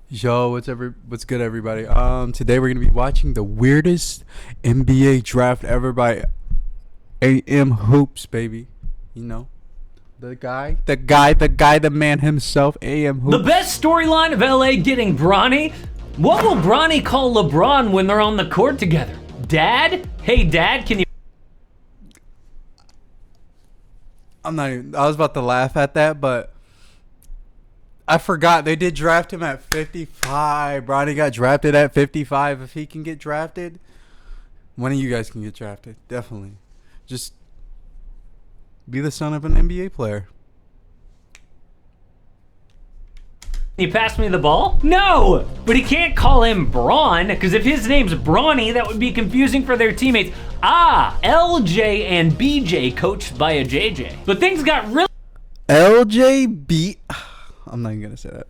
Yo, what's good, everybody? Today we're gonna be watching the weirdest NBA draft ever by AM Hoops, baby. You know, the man himself, AM The Hoops. best storyline of LA getting Bronny? What will Bronny call LeBron when they're on the court together? Dad? Hey, Dad, can you... I was about to laugh at that, but I forgot they did draft him at 55. Bronny got drafted at 55. If he can get drafted, one of you guys can get drafted. Definitely. Just be the son of an NBA player. Can you pass me the ball? No! But he can't call him Braun, because if his name's Bronny, that would be confusing for their teammates. LJ and BJ coached by a JJ. But things got LJB. I'm not even going to say that.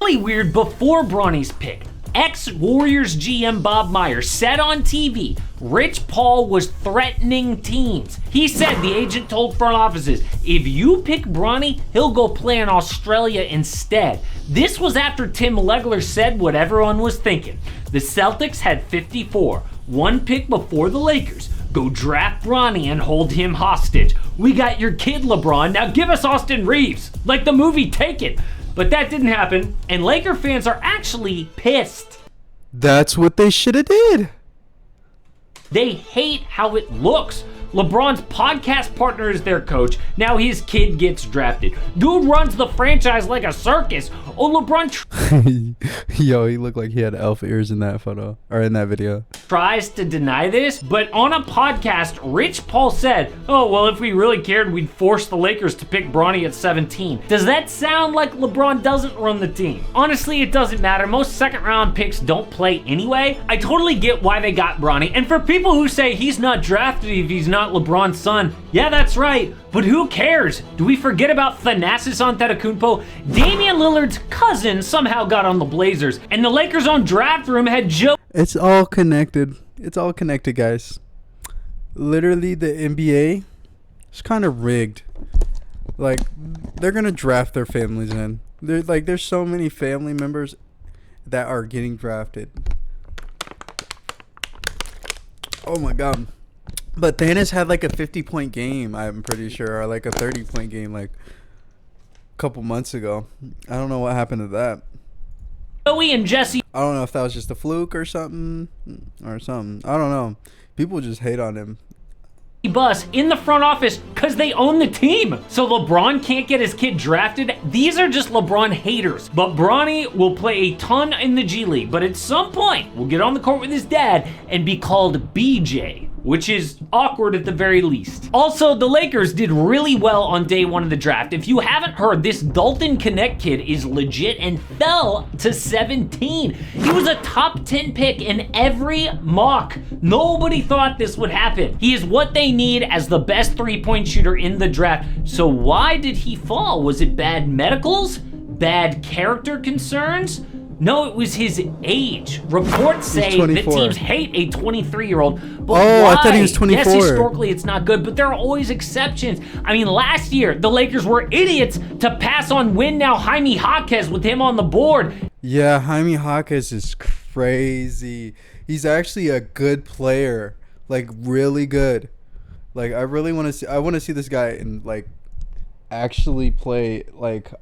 really weird before Bronny's pick. Ex-Warriors GM Bob Myers said on TV Rich Paul was threatening teams. He said the agent told front offices, if you pick Bronny, he'll go play in Australia instead. This was after Tim Legler said what everyone was thinking. The Celtics had 54, one pick before the Lakers. Go draft Bronny and hold him hostage. We got your kid, LeBron. Now give us Austin Reeves, like the movie Taken. But that didn't happen, and Laker fans are actually pissed. That's what they should have did. They hate how it looks. LeBron's podcast partner is their coach. Now his kid gets drafted. Dude runs the franchise like a circus. Oh, LeBron Yo, he looked like he had elf ears in that photo, or in that video. tries to deny this, but on a podcast, Rich Paul said, oh, well, if we really cared, we'd force the Lakers to pick Bronny at 17. Does that sound like LeBron doesn't run the team? Honestly, it doesn't matter. Most second-round picks don't play anyway. I totally get why they got Bronny, and for people who say he's not drafted if he's not LeBron's son, yeah, that's right, but who cares? Do we forget about Thanasis Antetokounmpo? Damian Lillard's cousin somehow got on the Blazers, and the Lakers' own draft room had Joe... It's all connected. It's all connected, guys. Literally, the NBA is kind of rigged. Like, they're gonna draft their families in. There's so many family members that are getting drafted. Oh my god. But Thanos had like a 50-point game, I'm pretty sure, or like a 30-point game like a couple months ago. I don't know what happened to that. Joey and Jesse I don't know if that was just a fluke or something. I don't know. People just hate on him. Bus in the front office because they own the team. So LeBron can't get his kid drafted. These are just LeBron haters. But Bronny will play a ton in the G League. But at some point, will get on the court with his dad and be called BJ, which is awkward at the very least. Also, the Lakers did really well on day one of the draft. If you haven't heard, this Dalton Connect kid is legit and fell to 17. He was a top 10 pick in every mock. Nobody thought this would happen. He is what they need as the best three-point shooter in the draft. So why did he fall? Was it bad medicals? Bad character concerns? No, it was his age. Reports say that teams hate a 23-year-old. But why? I thought he was 24. Yes, historically it's not good, but there are always exceptions. I mean, last year, the Lakers were idiots to pass on win now Jaime Jaquez with him on the board. Yeah, Jaime Jaquez is crazy. He's actually a good player. Like, really good. Like, I really want to see this guy and, like, actually play, like,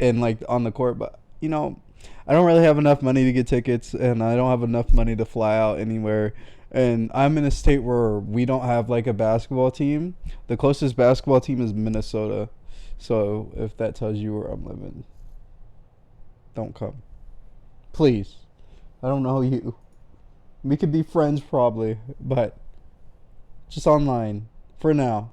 and, like, on the court. But, you know, I don't really have enough money to get tickets, and I don't have enough money to fly out anywhere. And I'm in a state where we don't have, like, a basketball team. The closest basketball team is Minnesota. So if that tells you where I'm living, don't come. Please. I don't know you. We could be friends probably, but just online for now.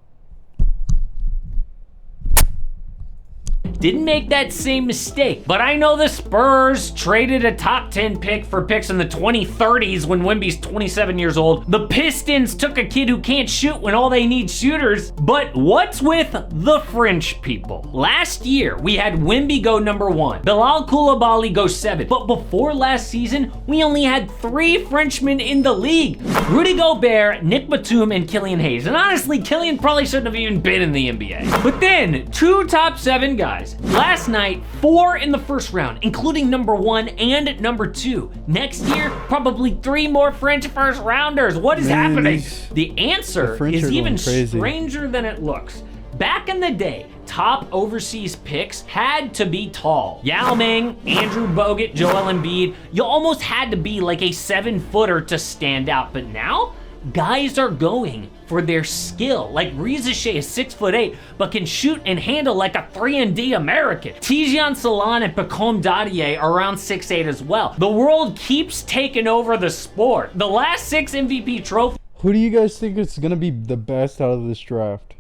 Didn't make that same mistake, but I know the Spurs traded a top 10 pick for picks in the 2030s when Wemby's 27 years old. The Pistons took a kid who can't shoot when all they need shooters. But what's with the French people? Last year, we had Wemby go number 1, Bilal Koulibaly go 7. But before last season, we only had 3 Frenchmen in the league. Rudy Gobert, Nick Batum, and Killian Hayes. And honestly, Killian probably shouldn't have even been in the NBA. But then, 2 top 7 guys guys. Last night, 4 in the first round, including number 1 and number 2. Next year, probably 3 more French first rounders. What is happening? The answer is even stranger than it looks. Back in the day, top overseas picks had to be tall. Yao Ming, Andrew Bogut, Joel Embiid, you almost had to be like a 7-footer to stand out. But now, guys are going for their skill. Like Reza Shea is 6'8", but can shoot and handle like a 3-and-D American. Tijan Salan and Pacom Dadier are around 6'8" as well. The world keeps taking over the sport. The last 6 MVP trophies. Who do you guys think is gonna be the best out of this draft?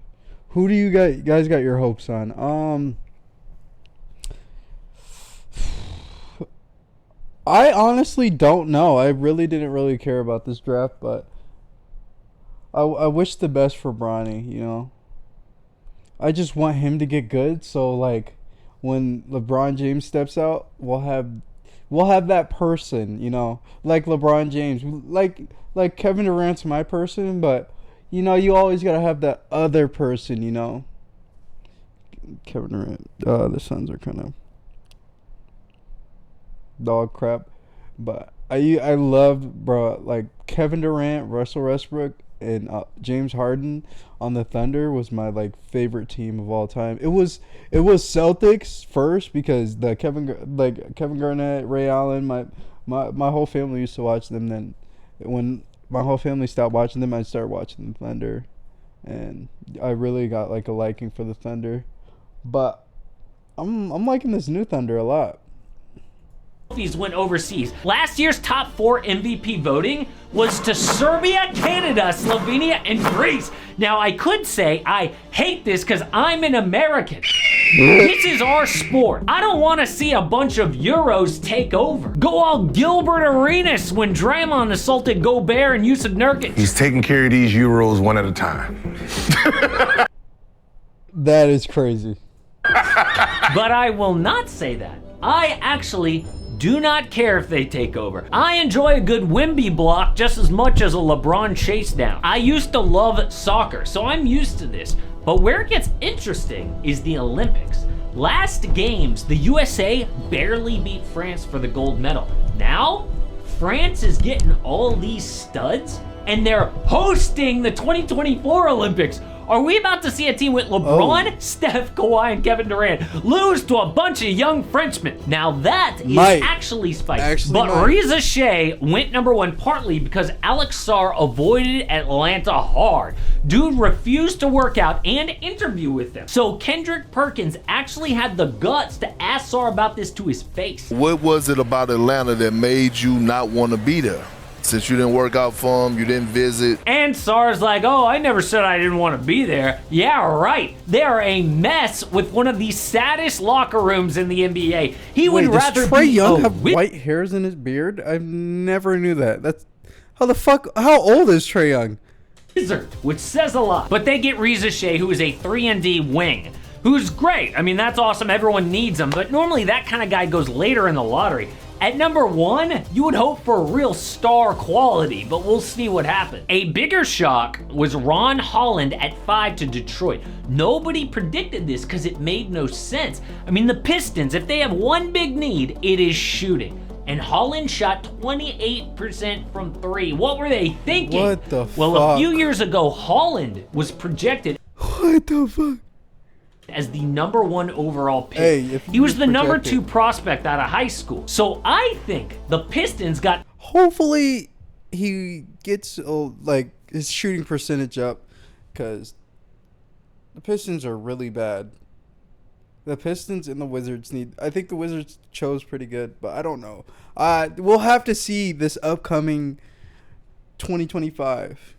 Who do you guys got your hopes on? I honestly don't know. I really didn't really care about this draft, but I wish the best for Bronny, you know. I just want him to get good, so like when LeBron James steps out, we'll have that person, you know, like LeBron James, like Kevin Durant's my person, but you know, you always gotta have that other person, you know. Kevin Durant, the Suns are kind of dog crap, but I love, bro, like Kevin Durant, Russell Westbrook, and James Harden on the Thunder was my like favorite team of all time. It was Celtics first because the Kevin Garnett, Ray Allen, my whole family used to watch them. Then when my whole family stopped watching them, I started watching the Thunder, and I really got like a liking for the Thunder. But I'm liking this new Thunder a lot. Went overseas. Last year's top 4 MVP voting was to Serbia, Canada, Slovenia, and Greece. Now, I could say I hate this because I'm an American. This is our sport. I don't want to see a bunch of Euros take over. Go all Gilbert Arenas when Draymond assaulted Gobert and Yusuf Nurkic. He's taking care of these Euros one at a time. That is crazy. But I will not say that. I actually do not care if they take over. I enjoy a good Wemby block just as much as a LeBron chase down. I used to love soccer, so I'm used to this. But where it gets interesting is the Olympics. Last games, the USA barely beat France for the gold medal. Now, France is getting all these studs, and they're hosting the 2024 Olympics. Are we about to see a team with LeBron, Steph, Kawhi, and Kevin Durant lose to a bunch of young Frenchmen? Now that is actually spicy. But Reza Shea went number 1 partly because Alex Sarr avoided Atlanta hard. Dude refused to work out and interview with them. So Kendrick Perkins actually had the guts to ask Sarr about this to his face. What was it about Atlanta that made you not want to be there? Since you didn't work out for him, you didn't visit. And Sarr's like, oh, I never said I didn't want to be there. Yeah, right. They are a mess with one of the saddest locker rooms in the NBA. He would rather does Trae Young have white hairs in his beard? I never knew that. That's how old is Trae Young? Which says a lot. But they get Reza Shea, who is a 3-and-D wing, who's great. I mean, that's awesome. Everyone needs him. But normally that kind of guy goes later in the lottery. At number 1, you would hope for real star quality, but we'll see what happens. A bigger shock was Ron Holland at 5 to Detroit. Nobody predicted this because it made no sense. I mean, the Pistons, if they have one big need, it is shooting. And Holland shot 28% from 3. What were they thinking? What the fuck? Well, a few years ago, Holland was projected What the fuck? as the number 1 overall pick. Hey, he was the number 2 prospect out of high school. So I think the Pistons got... Hopefully he gets like his shooting percentage up, because the Pistons are really bad. The Pistons and the Wizards need... I think the Wizards chose pretty good, but I don't know. We'll have to see this upcoming 2025.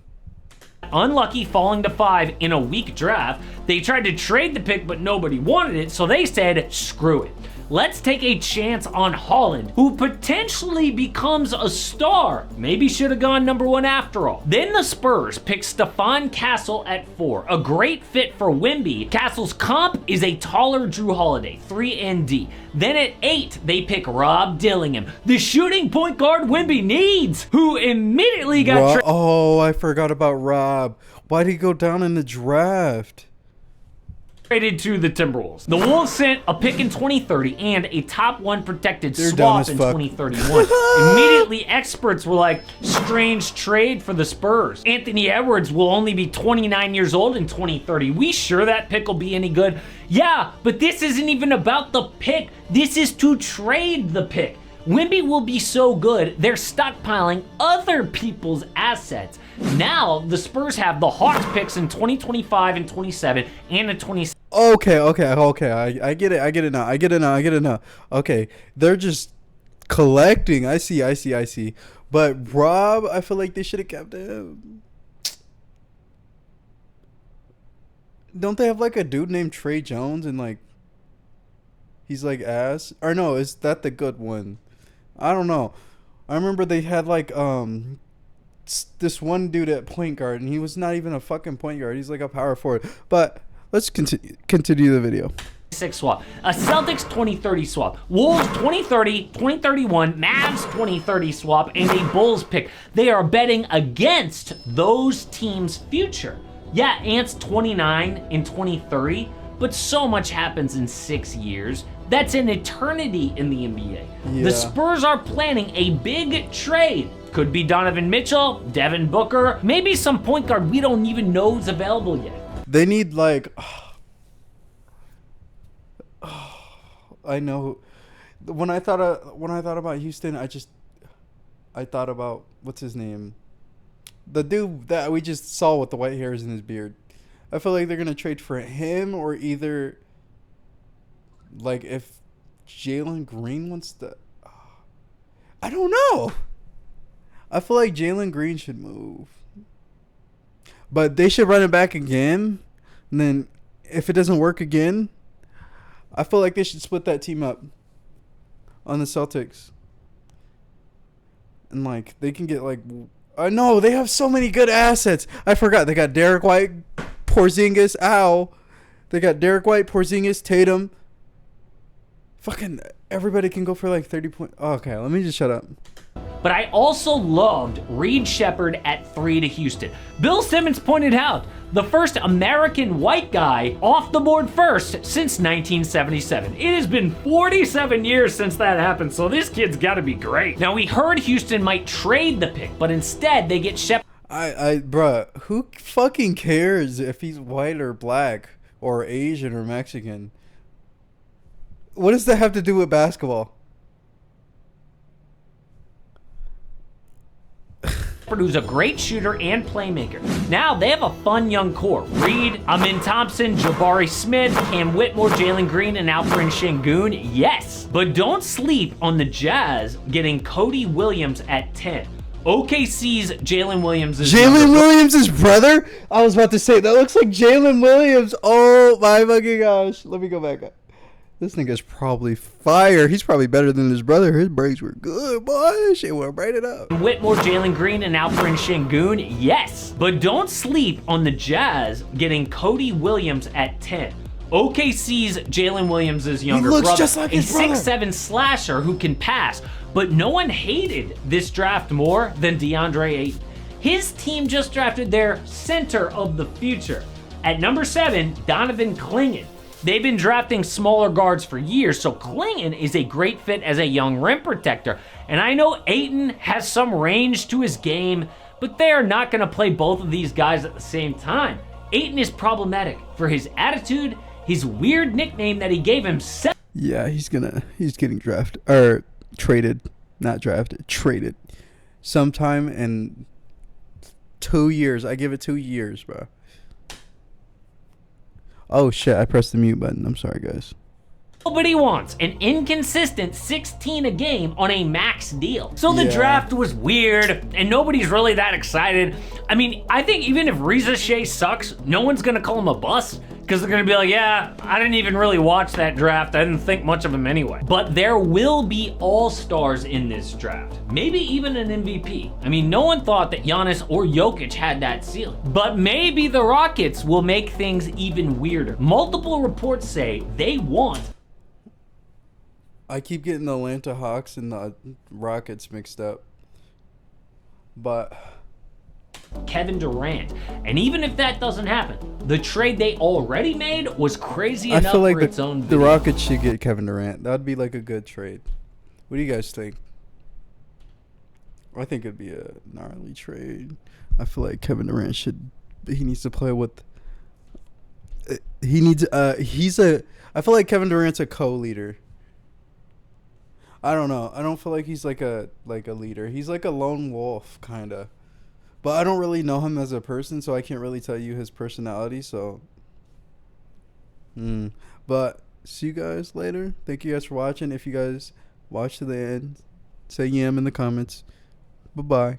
Unlucky falling to 5 in a weak draft. They tried to trade the pick, but nobody wanted it, so they said, screw it. Let's take a chance on Holland, who potentially becomes a star. Maybe should have gone number 1 after all. Then the Spurs pick Stephon Castle at 4, a great fit for Wemby. Castle's comp is a taller Drew Holiday, 3-and-D. Then at 8, they pick Rob Dillingham, the shooting point guard Wemby needs, who immediately got traded. Oh, I forgot about Rob. Why'd he go down in the draft? traded to the Timberwolves. The Wolves sent a pick in 2030 and a top 1 protected They're dumb swap as in fuck. 2031. Immediately, experts were like, strange trade for the Spurs. Anthony Edwards will only be 29 years old in 2030. We sure that pick will be any good? Yeah, but this isn't even about the pick. This is to trade the pick. Wemby will be so good, they're stockpiling other people's assets. Now, the Spurs have the Hawks picks in 2025 and 27 and in 26. Okay. I get it now. Okay, they're just collecting. I see. But Rob, I feel like they should have kept him. Don't they have like a dude named Trey Jones and like he's like ass? Or no, is that the good one? I don't know. I remember they had like this one dude at point guard, and he was not even a fucking point guard. He's like a power forward. But let's continue the video. Swap, a Celtics 2030 swap, Wolves 2030, 2031, Mavs 2030 swap, and a Bulls pick. They are betting against those teams' future. Yeah, Ant's 29 in 2030, but so much happens in 6 years. That's an eternity in the NBA. Yeah. The Spurs are planning a big trade. Could be Donovan Mitchell, Devin Booker, maybe some point guard we don't even know is available yet. They need like I know. When I thought about Houston, I thought about what's his name, the dude that we just saw with the white hairs in his beard. I feel like they're gonna trade for him, or either like if Jalen Green wants to. I don't know. I feel like Jalen Green should move, but they should run it back again. And then if it doesn't work again, I feel like they should split that team up on the Celtics. And like they can get like, no, they have so many good assets. I forgot they got Derek White, Porzingis. They got Derek White, Porzingis, Tatum. Fucking everybody can go for like 30 points. Oh, okay, let me just shut up. But I also loved Reed Shepherd at 3 to Houston. Bill Simmons pointed out, the first American white guy off the board first since 1977. It has been 47 years since that happened, so this kid's gotta be great. Now, we heard Houston might trade the pick, but instead they get Shepherd. Bruh, who fucking cares if he's white or black or Asian or Mexican? What does that have to do with basketball? Who's a great shooter and playmaker. Now they have a fun young core. Reed, Amin Thompson, Jabari Smith, Cam Whitmore, Jalen Green, and Alperen Şengün. Yes, but don't sleep on the Jazz getting Cody Williams at 10. OKC's Jalen Williams is Williams' brother? I was about to say, that looks like Jalen Williams. Oh my fucking gosh. Let me go back up. This nigga's probably fire. He's probably better than his brother. His braids were good, boy. Shit will braid it up. Whitmore, Jalen Green, and Alperen Şengün. Yes, but don't sleep on the Jazz getting Cody Williams at 10. OKC's Jalen Williams' younger looks brother, just like his brother. 6'7" slasher who can pass. But no one hated this draft more than DeAndre Ayton. His team just drafted their center of the future. At number 7, Donovan Clingan. They've been drafting smaller guards for years, so Clingan is a great fit as a young rim protector. And I know Ayton has some range to his game, but they are not going to play both of these guys at the same time. Ayton is problematic for his attitude, his weird nickname that he gave himself. Yeah, he's getting drafted or traded, not drafted, traded sometime in 2 years. I give it 2 years, bro. Oh shit, I pressed the mute button. I'm sorry, guys. Nobody wants an inconsistent 16 a game on a max deal. So the draft was weird, and nobody's really that excited. I mean, I think even if Reza Shea sucks, no one's gonna call him a bust, because they're gonna be like, yeah, I didn't even really watch that draft. I didn't think much of him anyway. But there will be all-stars in this draft. Maybe even an MVP. I mean, no one thought that Giannis or Jokic had that ceiling. But maybe the Rockets will make things even weirder. Multiple reports say they want... I keep getting the Atlanta Hawks and the Rockets mixed up. But Kevin Durant. And even if that doesn't happen, the trade they already made was crazy I enough feel like for its own the video. Rockets should get Kevin Durant. That'd be like a good trade. What do you guys think? I think it'd be a gnarly trade. I feel like Kevin Durant he needs to play with. I feel like Kevin Durant's a co-leader. I don't know. I don't feel like he's like a leader. He's like a lone wolf kind of. But I don't really know him as a person, so I can't really tell you his personality. So, but see you guys later. Thank you guys for watching. If you guys watch to the end, say yam in the comments. Bye bye.